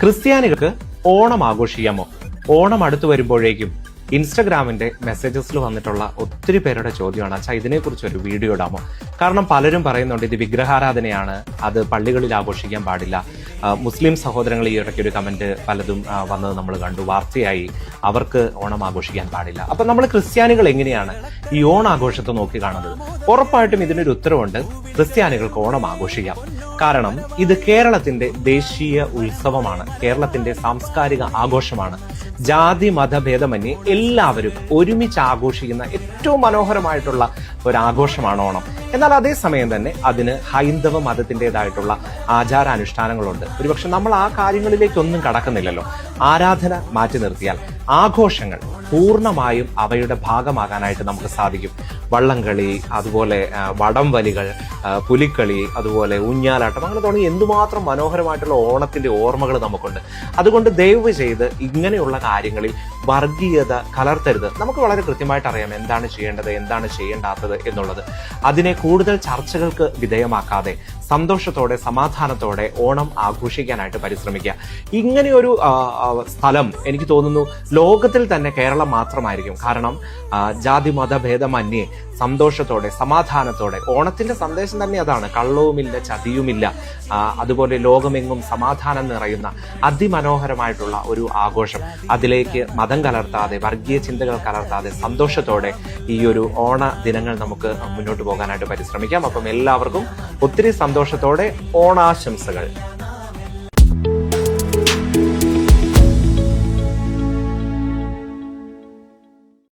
ക്രിസ്ത്യാനികൾക്ക് ഓണം ആഘോഷിക്കാമോ? ഓണം അടുത്തു വരുമ്പോഴേക്കും ഇൻസ്റ്റഗ്രാമിന്റെ മെസ്സേജസിൽ വന്നിട്ടുള്ള ഒത്തിരി പേരുടെ ചോദ്യമാണ്, അച്ഛാ ഇതിനെക്കുറിച്ച് ഒരു വീഡിയോ ഇടാമോ? കാരണം പലരും പറയുന്നുണ്ട് ഇത് വിഗ്രഹാരാധനയാണ്, അത് പള്ളികളിൽ ആഘോഷിക്കാൻ പാടില്ല. മുസ്ലിം സഹോദരങ്ങൾ ഈ ഇടയ്ക്ക് ഒരു കമന്റ് പലതും വന്നത് നമ്മൾ കണ്ടു, വാർത്തയായി. അവർക്ക് ഓണം ആഘോഷിക്കാൻ പാടില്ല. അപ്പൊ നമ്മൾ ക്രിസ്ത്യാനികൾ എങ്ങനെയാണ് ഈ ഓണാഘോഷത്തെ നോക്കി കാണുന്നത്? ഉറപ്പായിട്ടും ഇതിനൊരു ഉത്തരവുണ്ട്. ക്രിസ്ത്യാനികൾക്ക് ഓണം ആഘോഷിക്കാം. കാരണം ഇത് കേരളത്തിന്റെ ദേശീയ ഉത്സവമാണ്, കേരളത്തിന്റെ സാംസ്കാരിക ആഘോഷമാണ്. ജാതി മതഭേദമന്യേ എല്ലാവരും ഒരുമിച്ച് ആഘോഷിക്കുന്ന ഏറ്റവും മനോഹരമായിട്ടുള്ള ഒരു ആഘോഷമാണ് ഓണം. എന്നാൽ അതേസമയം തന്നെ അതിന് ഹൈന്ദവ മതത്തിൻ്റെതായിട്ടുള്ള ആചാരാനുഷ്ഠാനങ്ങളുണ്ട്. ഒരുപക്ഷെ നമ്മൾ ആ കാര്യങ്ങളിലേക്കൊന്നും കടക്കുന്നില്ലല്ലോ. ആരാധന മാറ്റി നിർത്തിയാൽ ആഘോഷങ്ങൾ പൂർണ്ണമായും അവയുടെ ഭാഗമാകാനായിട്ട് നമുക്ക് സാധിക്കും. വള്ളംകളി, അതുപോലെ വടംവലികൾ, പുലിക്കളി, അതുപോലെ ഊഞ്ഞാലാട്ടം, അങ്ങനെ തുടങ്ങി എന്തുമാത്രം മനോഹരമായിട്ടുള്ള ഓണത്തിന്റെ ഓർമ്മകൾ നമുക്കുണ്ട്. അതുകൊണ്ട് ദയവ് ചെയ്ത് ഇങ്ങനെയുള്ള കാര്യങ്ങളിൽ വർഗീയത കലർത്തരുത്. നമുക്ക് വളരെ കൃത്യമായിട്ട് അറിയാം എന്താണ് ചെയ്യേണ്ടത്, എന്താണ് ചെയ്യേണ്ടാത്തത് എന്നുള്ളത്. അതിനെ കൂടുതൽ ചർച്ചകൾക്ക് വിധേയമാക്കാതെ സന്തോഷത്തോടെ സമാധാനത്തോടെ ഓണം ആഘോഷിക്കാനായിട്ട് പരിശ്രമിക്കുക. ഇങ്ങനെയൊരു സ്ഥലം എനിക്ക് തോന്നുന്നു ലോകത്തിൽ തന്നെ കേരളം മാത്രമായിരിക്കും. കാരണം ജാതി മതഭേദമന്യേ സന്തോഷത്തോടെ സമാധാനത്തോടെ, ഓണത്തിന്റെ സന്ദേശം തന്നെ അതാണ്, കള്ളവുമില്ല ചതിയുമില്ല, അതുപോലെ ലോകമെങ്ങും സമാധാനം നിറയുന്ന അതിമനോഹരമായിട്ടുള്ള ഒരു ആഘോഷം. അതിലേക്ക് മതം കലർത്താതെ, വർഗീയ ചിന്തകൾ കലർത്താതെ സന്തോഷത്തോടെ ഈ ഒരു ഓണ ദിനങ്ങൾ നമുക്ക് മുന്നോട്ട് പോകാനായിട്ട് പരിശ്രമിക്കാം. അപ്പം എല്ലാവർക്കും ഒത്തിരി സന്തോഷത്തോടെ ഓണാശംസകൾ.